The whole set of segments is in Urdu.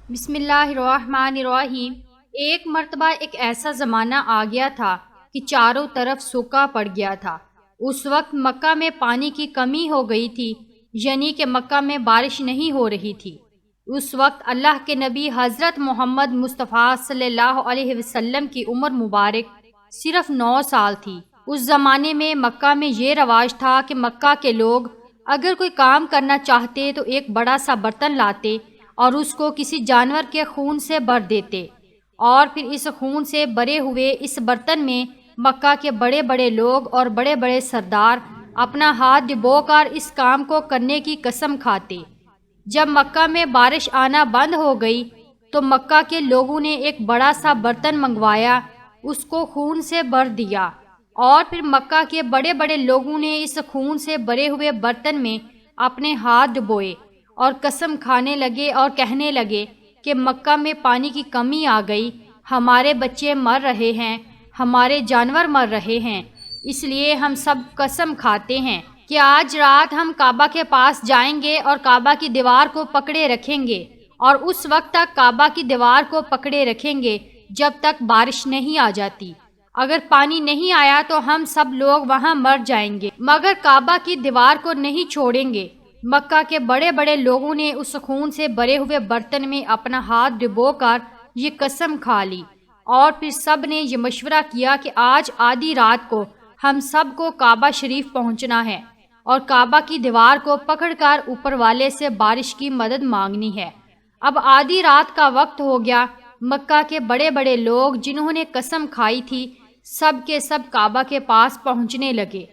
بسم اللہ الرحمن الرحیم۔ ایک مرتبہ ایک ایسا زمانہ آ گیا تھا کہ چاروں طرف سوکھا پڑ گیا تھا۔ اس وقت مکہ میں پانی کی کمی ہو گئی تھی، یعنی کہ مکہ میں بارش نہیں ہو رہی تھی۔ اس وقت اللہ کے نبی حضرت محمد مصطفیٰ صلی اللہ علیہ وسلم کی عمر مبارک صرف 9 سال تھی۔ اس زمانے میں مکہ میں یہ رواج تھا کہ مکہ کے لوگ اگر کوئی کام کرنا چاہتے تو ایک بڑا سا برتن لاتے اور اس کو کسی جانور کے خون سے بھر دیتے، اور پھر اس خون سے بھرے ہوئے اس برتن میں مکہ کے بڑے بڑے لوگ اور بڑے بڑے سردار اپنا ہاتھ ڈبو کر اس کام کو کرنے کی قسم کھاتے۔ جب مکہ میں بارش آنا بند ہو گئی تو مکہ کے لوگوں نے ایک بڑا سا برتن منگوایا، اس کو خون سے بھر دیا، اور پھر مکہ کے بڑے بڑے لوگوں نے اس خون سے بھرے ہوئے برتن میں اپنے ہاتھ ڈبوئے اور قسم کھانے لگے اور کہنے لگے کہ مکہ میں پانی کی کمی آ گئی، ہمارے بچے مر رہے ہیں، ہمارے جانور مر رہے ہیں، اس لیے ہم سب قسم کھاتے ہیں کہ آج رات ہم کعبہ کے پاس جائیں گے اور کعبہ کی دیوار کو پکڑے رکھیں گے، اور اس وقت تک کعبہ کی دیوار کو پکڑے رکھیں گے جب تک بارش نہیں آ جاتی۔ اگر پانی نہیں آیا تو ہم سب لوگ وہاں مر جائیں گے، مگر کعبہ کی دیوار کو نہیں چھوڑیں گے۔ مکہ کے بڑے بڑے لوگوں نے اس خون سے بھرے ہوئے برتن میں اپنا ہاتھ ڈبو کر یہ قسم کھا لی، اور پھر سب نے یہ مشورہ کیا کہ آج آدھی رات کو ہم سب کو کعبہ شریف پہنچنا ہے اور کعبہ کی دیوار کو پکڑ کر اوپر والے سے بارش کی مدد مانگنی ہے۔ اب آدھی رات کا وقت ہو گیا، مکہ کے بڑے بڑے لوگ جنہوں نے قسم کھائی تھی سب کے سب کعبہ کے پاس پہنچنے لگے۔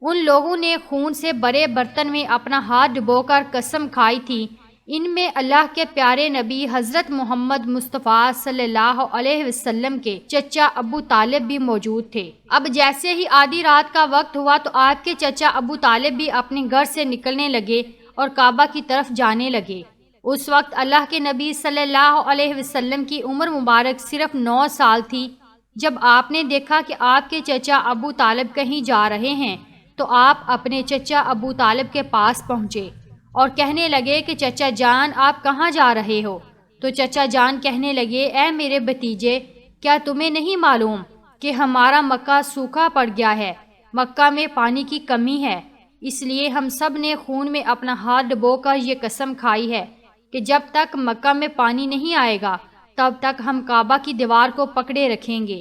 ان لوگوں نے خون سے بھرے برتن میں اپنا ہاتھ ڈبو کر قسم کھائی تھی، ان میں اللہ کے پیارے نبی حضرت محمد مصطفیٰ صلی اللہ علیہ وسلم کے چچا ابو طالب بھی موجود تھے۔ اب جیسے ہی آدھی رات کا وقت ہوا تو آپ کے چچا ابو طالب بھی اپنے گھر سے نکلنے لگے اور کعبہ کی طرف جانے لگے۔ اس وقت اللہ کے نبی صلی اللہ علیہ وسلم کی عمر مبارک صرف 9 سال تھی۔ جب آپ نے دیکھا کہ آپ کے چچا ابو طالب کہیں جا رہے ہیں تو آپ اپنے چچا ابو طالب کے پاس پہنچے اور کہنے لگے کہ چچا جان آپ کہاں جا رہے ہو؟ تو چچا جان کہنے لگے اے میرے بھتیجے، کیا تمہیں نہیں معلوم کہ ہمارا مکہ سوکھا پڑ گیا ہے، مکہ میں پانی کی کمی ہے، اس لیے ہم سب نے خون میں اپنا ہاتھ ڈبو کر یہ قسم کھائی ہے کہ جب تک مکہ میں پانی نہیں آئے گا تب تک ہم کعبہ کی دیوار کو پکڑے رکھیں گے۔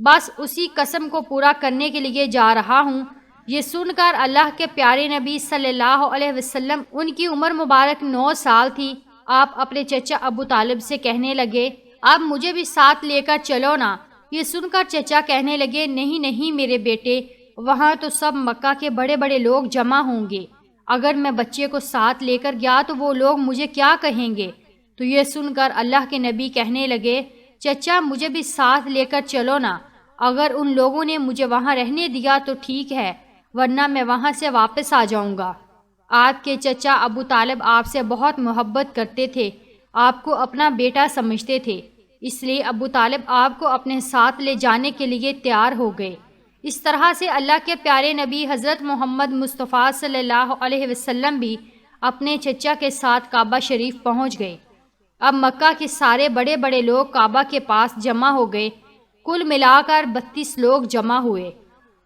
بس اسی قسم کو پورا کرنے کے لیے جا رہا ہوں۔ یہ سن کر اللہ کے پیارے نبی صلی اللہ علیہ وسلم، ان کی عمر مبارک 9 سال تھی، آپ اپنے چچا ابو طالب سے کہنے لگے اب مجھے بھی ساتھ لے کر چلو نا۔ یہ سن کر چچا کہنے لگے نہیں نہیں میرے بیٹے، وہاں تو سب مکہ کے بڑے بڑے لوگ جمع ہوں گے، اگر میں بچے کو ساتھ لے کر گیا تو وہ لوگ مجھے کیا کہیں گے؟ تو یہ سن کر اللہ کے نبی کہنے لگے چچا مجھے بھی ساتھ لے کر چلو نا، اگر ان لوگوں نے مجھے وہاں رہنے دیا تو ٹھیک ہے، ورنہ میں وہاں سے واپس آ جاؤں گا۔ آپ کے چچا ابو طالب آپ سے بہت محبت کرتے تھے، آپ کو اپنا بیٹا سمجھتے تھے، اس لیے ابو طالب آپ کو اپنے ساتھ لے جانے کے لیے تیار ہو گئے۔ اس طرح سے اللہ کے پیارے نبی حضرت محمد مصطفیٰ صلی اللہ علیہ وسلم بھی اپنے چچا کے ساتھ کعبہ شریف پہنچ گئے۔ اب مکہ کے سارے بڑے بڑے لوگ کعبہ کے پاس جمع ہو گئے، کل ملا کر 32 لوگ جمع ہوئے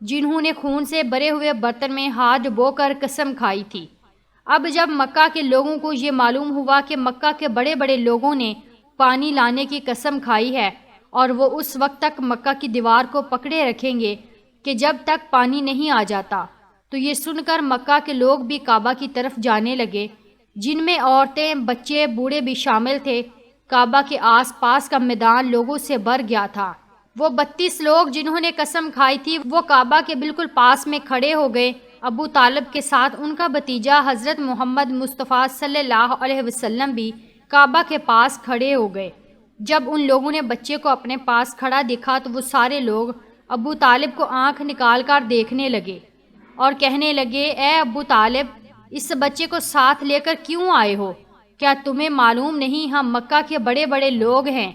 جنہوں نے خون سے بھرے ہوئے برتن میں ہاتھ ڈبو کر قسم کھائی تھی۔ اب جب مکہ کے لوگوں کو یہ معلوم ہوا کہ مکہ کے بڑے بڑے لوگوں نے پانی لانے کی قسم کھائی ہے اور وہ اس وقت تک مکہ کی دیوار کو پکڑے رکھیں گے کہ جب تک پانی نہیں آ جاتا، تو یہ سن کر مکہ کے لوگ بھی کعبہ کی طرف جانے لگے، جن میں عورتیں، بچے، بوڑھے بھی شامل تھے۔ کعبہ کے آس پاس کا میدان لوگوں سے بھر گیا تھا۔ وہ 32 لوگ جنہوں نے قسم کھائی تھی وہ کعبہ کے بالکل پاس میں کھڑے ہو گئے۔ ابو طالب کے ساتھ ان کا بھتیجا حضرت محمد مصطفیٰ صلی اللہ علیہ وسلم بھی کعبہ کے پاس کھڑے ہو گئے۔ جب ان لوگوں نے بچے کو اپنے پاس کھڑا دیکھا تو وہ سارے لوگ ابو طالب کو آنکھ نکال کر دیکھنے لگے اور کہنے لگے اے ابو طالب، اس بچے کو ساتھ لے کر کیوں آئے ہو؟ کیا تمہیں معلوم نہیں ہم مکہ کے بڑے بڑے لوگ ہیں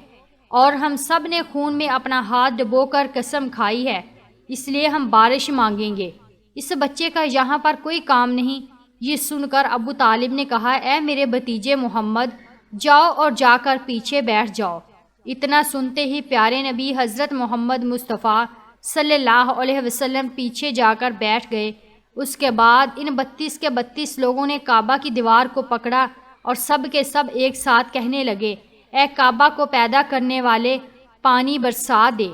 اور ہم سب نے خون میں اپنا ہاتھ ڈبو کر قسم کھائی ہے، اس لیے ہم بارش مانگیں گے، اس بچے کا یہاں پر کوئی کام نہیں۔ یہ سن کر ابو طالب نے کہا اے میرے بھتیجے محمد، جاؤ اور جا کر پیچھے بیٹھ جاؤ۔ اتنا سنتے ہی پیارے نبی حضرت محمد مصطفیٰ صلی اللہ علیہ وسلم پیچھے جا کر بیٹھ گئے۔ اس کے بعد ان 32 کے 32 لوگوں نے کعبہ کی دیوار کو پکڑا اور سب کے سب ایک ساتھ کہنے لگے، اے کعبہ کو پیدا کرنے والے، پانی برسا دے۔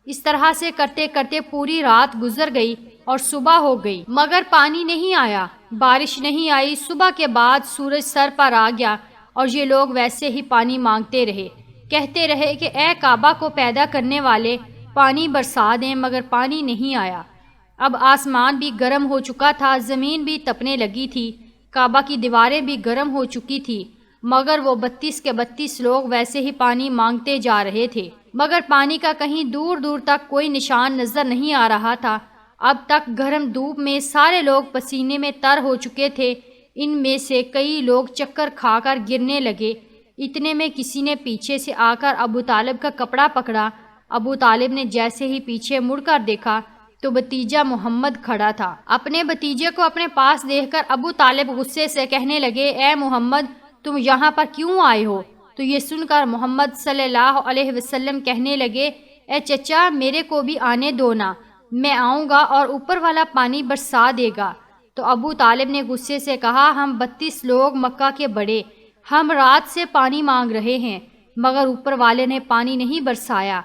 اس طرح سے کرتے کرتے پوری رات گزر گئی اور صبح ہو گئی مگر پانی نہیں آیا، بارش نہیں آئی۔ صبح کے بعد سورج سر پر آ گیا اور یہ لوگ ویسے ہی پانی مانگتے رہے، کہتے رہے کہ اے کعبہ کو پیدا کرنے والے، پانی برسا دیں، مگر پانی نہیں آیا۔ اب آسمان بھی گرم ہو چکا تھا، زمین بھی تپنے لگی تھی، کعبہ کی دیواریں بھی گرم ہو چکی تھی، مگر وہ 32 کے 32 لوگ ویسے ہی پانی مانگتے جا رہے تھے، مگر پانی کا کہیں دور دور تک کوئی نشان نظر نہیں آ رہا تھا۔ اب تک گرم دھوپ میں سارے لوگ پسینے میں تر ہو چکے تھے، ان میں سے کئی لوگ چکر کھا کر گرنے لگے۔ اتنے میں کسی نے پیچھے سے آ کر ابو طالب کا کپڑا پکڑا۔ ابو طالب نے جیسے ہی پیچھے مڑ کر دیکھا تو بھتیجا محمد کھڑا تھا۔ اپنے بھتیجے کو اپنے پاس دیکھ کر ابو طالب غصے سے کہنے لگے، اے محمد، تم یہاں پر کیوں آئے ہو؟ تو یہ سن کر محمد صلی اللہ علیہ وسلم کہنے لگے، اے چچا، میرے کو بھی آنے دو نا، میں آؤں گا اور اوپر والا پانی برسا دے گا۔ تو ابو طالب نے غصے سے کہا، ہم 32 لوگ مکہ کے بڑے، ہم رات سے پانی مانگ رہے ہیں مگر اوپر والے نے پانی نہیں برسایا،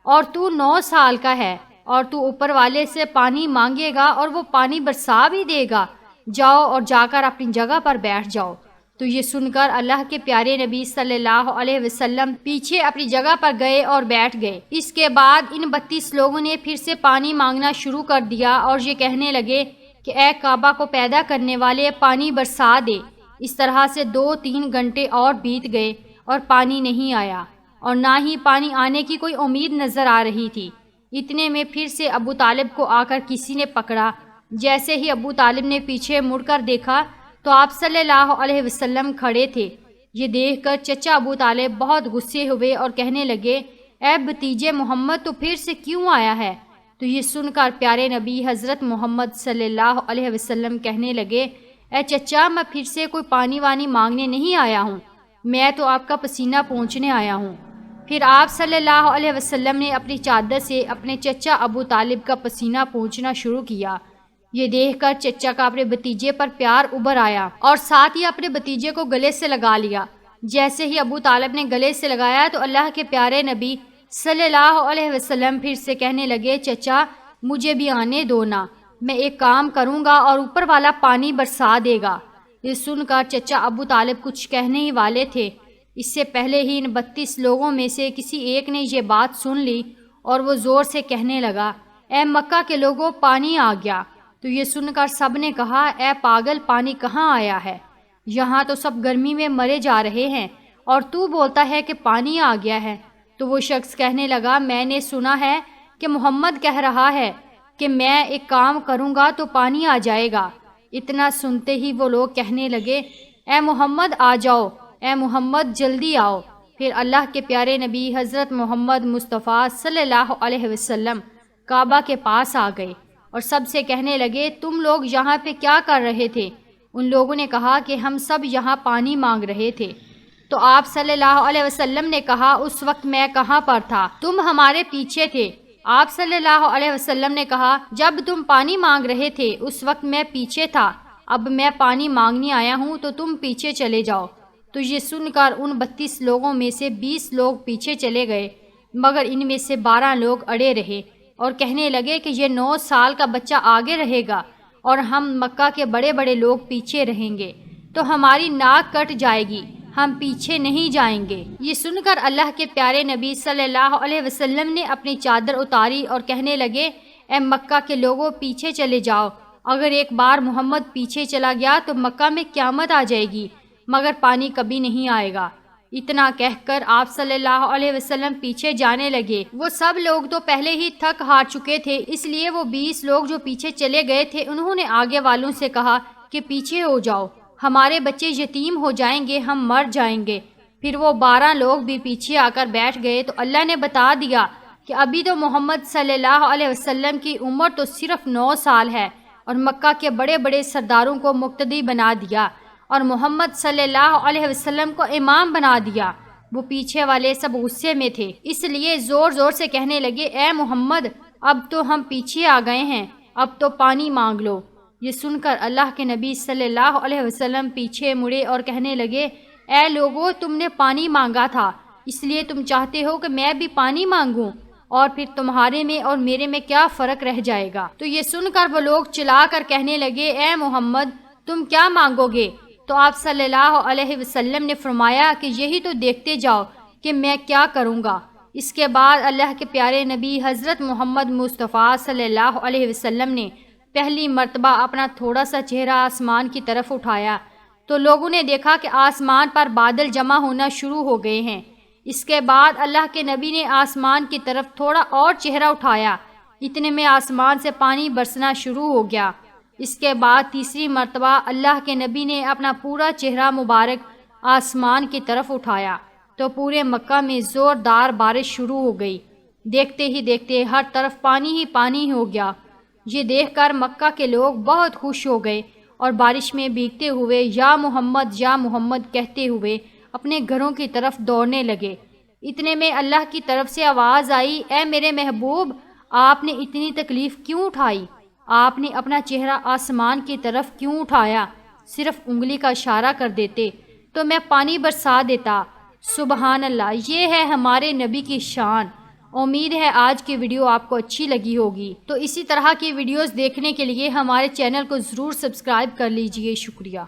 اور تو 9 سال کا ہے اور تو اوپر والے سے پانی مانگے گا اور وہ پانی برسا بھی دے گا؟ جاؤ اور جا کر اپنی جگہ پر بیٹھ جاؤ۔ تو یہ سن کر اللہ کے پیارے نبی صلی اللہ علیہ وسلم پیچھے اپنی جگہ پر گئے اور بیٹھ گئے۔ اس کے بعد ان 32 لوگوں نے پھر سے پانی مانگنا شروع کر دیا اور یہ کہنے لگے کہ اے کعبہ کو پیدا کرنے والے، پانی برسا دے۔ اس طرح سے 2-3 گھنٹے اور بیت گئے اور پانی نہیں آیا، اور نہ ہی پانی آنے کی کوئی امید نظر آ رہی تھی۔ اتنے میں پھر سے ابو طالب کو آ کر کسی نے پکڑا۔ جیسے ہی ابو طالب نے پیچھے مڑ کر دیکھا تو آپ صلی اللہ علیہ وسلم کھڑے تھے۔ یہ دیکھ کر چچا ابو طالب بہت غصے ہوئے اور کہنے لگے، اے بھتیجے محمد، تو پھر سے کیوں آیا ہے؟ تو یہ سن کر پیارے نبی حضرت محمد صلی اللہ علیہ وسلم کہنے لگے، اے چچا، میں پھر سے کوئی پانی وانی مانگنے نہیں آیا ہوں، میں تو آپ کا پسینہ پونچھنے آیا ہوں۔ پھر آپ صلی اللہ علیہ وسلم نے اپنی چادر سے اپنے چچا ابو طالب کا پسینہ پونچھنا شروع کیا۔ یہ دیکھ کر چچا کا اپنے بھتیجے پر پیار ابھر آیا اور ساتھ ہی اپنے بھتیجے کو گلے سے لگا لیا۔ جیسے ہی ابو طالب نے گلے سے لگایا تو اللہ کے پیارے نبی صلی اللہ علیہ وسلم پھر سے کہنے لگے، چچا، مجھے بھی آنے دو نا، میں ایک کام کروں گا اور اوپر والا پانی برسا دے گا۔ یہ سن کر چچا ابو طالب کچھ کہنے ہی والے تھے، اس سے پہلے ہی ان 32 لوگوں میں سے کسی ایک نے یہ بات سن لی اور وہ زور سے کہنے لگا، اے مکہ کے لوگوں، پانی آ گیا۔ تو یہ سن کر سب نے کہا، اے پاگل، پانی کہاں آیا ہے؟ یہاں تو سب گرمی میں مرے جا رہے ہیں اور تو بولتا ہے کہ پانی آ گیا ہے۔ تو وہ شخص کہنے لگا، میں نے سنا ہے کہ محمد کہہ رہا ہے کہ میں ایک کام کروں گا تو پانی آ جائے گا۔ اتنا سنتے ہی وہ لوگ کہنے لگے، اے محمد آ جاؤ، اے محمد جلدی آؤ۔ پھر اللہ کے پیارے نبی حضرت محمد مصطفیٰ صلی اللہ علیہ وسلم کعبہ کے پاس آ گئے اور سب سے کہنے لگے، تم لوگ یہاں پہ کیا کر رہے تھے؟ ان لوگوں نے کہا کہ ہم سب یہاں پانی مانگ رہے تھے۔ تو آپ صلی اللہ علیہ وسلم نے کہا، اس وقت میں کہاں پر تھا؟ تم ہمارے پیچھے تھے۔ آپ صلی اللہ علیہ وسلم نے کہا، جب تم پانی مانگ رہے تھے اس وقت میں پیچھے تھا، اب میں پانی مانگنے آیا ہوں تو تم پیچھے چلے جاؤ۔ تو یہ سن کر ان 32 لوگوں میں سے 20 لوگ پیچھے چلے گئے، مگر ان میں سے 12 لوگ اڑے رہے اور کہنے لگے کہ یہ 9 سال کا بچہ آگے رہے گا اور ہم مکہ کے بڑے بڑے لوگ پیچھے رہیں گے تو ہماری ناک کٹ جائے گی، ہم پیچھے نہیں جائیں گے۔ یہ سن کر اللہ کے پیارے نبی صلی اللہ علیہ وسلم نے اپنی چادر اتاری اور کہنے لگے، اے مکہ کے لوگوں، پیچھے چلے جاؤ، اگر ایک بار محمد پیچھے چلا گیا تو مکہ میں قیامت آ جائے گی، مگر پانی کبھی نہیں آئے گا۔ اتنا کہہ کر آپ صلی اللہ علیہ وسلم پیچھے جانے لگے۔ وہ سب لوگ تو پہلے ہی تھک ہار چکے تھے، اس لیے وہ 20 لوگ جو پیچھے چلے گئے تھے انہوں نے آگے والوں سے کہا کہ پیچھے ہو جاؤ، ہمارے بچے یتیم ہو جائیں گے، ہم مر جائیں گے۔ پھر وہ 12 لوگ بھی پیچھے آ کر بیٹھ گئے تو اللہ نے بتا دیا کہ ابھی تو محمد صلی اللہ علیہ وسلم کی عمر تو صرف 9 سال ہے اور مکہ کے بڑے بڑے سرداروں کو مقتدی بنا دیا۔ اور محمد صلی اللہ علیہ وسلم کو امام بنا دیا۔ وہ پیچھے والے سب غصے میں تھے، اس لیے زور زور سے کہنے لگے، اے محمد اب تو ہم پیچھے آ گئے ہیں، اب تو پانی مانگ لو۔ یہ سن کر اللہ کے نبی صلی اللہ علیہ وسلم پیچھے مڑے اور کہنے لگے، اے لوگو تم نے پانی مانگا تھا، اس لیے تم چاہتے ہو کہ میں بھی پانی مانگوں، اور پھر تمہارے میں اور میرے میں کیا فرق رہ جائے گا؟ تو یہ سن کر وہ لوگ چلا کر کہنے لگے، اے محمد تم کیا مانگو گے؟ تو آپ صلی اللہ علیہ وسلم نے فرمایا کہ یہی تو دیکھتے جاؤ کہ میں کیا کروں گا۔ اس کے بعد اللہ کے پیارے نبی حضرت محمد مصطفیٰ صلی اللہ علیہ وسلم نے پہلی مرتبہ اپنا تھوڑا سا چہرہ آسمان کی طرف اٹھایا تو لوگوں نے دیکھا کہ آسمان پر بادل جمع ہونا شروع ہو گئے ہیں۔ اس کے بعد اللہ کے نبی نے آسمان کی طرف تھوڑا اور چہرہ اٹھایا، اتنے میں آسمان سے پانی برسنا شروع ہو گیا۔ اس کے بعد تیسری مرتبہ اللہ کے نبی نے اپنا پورا چہرہ مبارک آسمان کی طرف اٹھایا تو پورے مکہ میں زوردار بارش شروع ہو گئی۔ دیکھتے ہی دیکھتے ہر طرف پانی ہی پانی ہو گیا۔ یہ دیکھ کر مکہ کے لوگ بہت خوش ہو گئے اور بارش میں بھیگتے ہوئے یا محمد کہتے ہوئے اپنے گھروں کی طرف دوڑنے لگے۔ اتنے میں اللہ کی طرف سے آواز آئی، اے میرے محبوب آپ نے اتنی تکلیف کیوں اٹھائی؟ آپ نے اپنا چہرہ آسمان کی طرف کیوں اٹھایا؟ صرف انگلی کا اشارہ کر دیتے تو میں پانی برسا دیتا۔ سبحان اللہ، یہ ہے ہمارے نبی کی شان۔ امید ہے آج کی ویڈیو آپ کو اچھی لگی ہوگی، تو اسی طرح کی ویڈیوز دیکھنے کے لیے ہمارے چینل کو ضرور سبسکرائب کر لیجئے۔ شکریہ۔